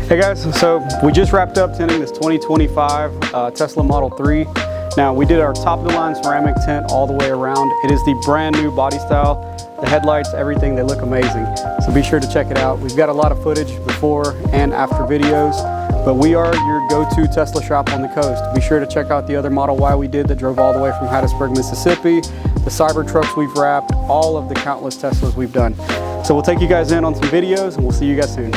Hey guys, so we just wrapped up tinting this 2025 Tesla Model 3. Now we did our top of the line ceramic tint all the way around. It is the brand new body style. The headlights, everything, they look amazing. So be sure to check it out. We've got a lot of footage before and after videos, but we are your go-to Tesla shop on the coast. Be sure to check out the other Model Y we did that drove all the way from Hattiesburg, Mississippi, the Cybertrucks we've wrapped, all of the countless Teslas we've done. So we'll take you guys in on some videos and we'll see you guys soon.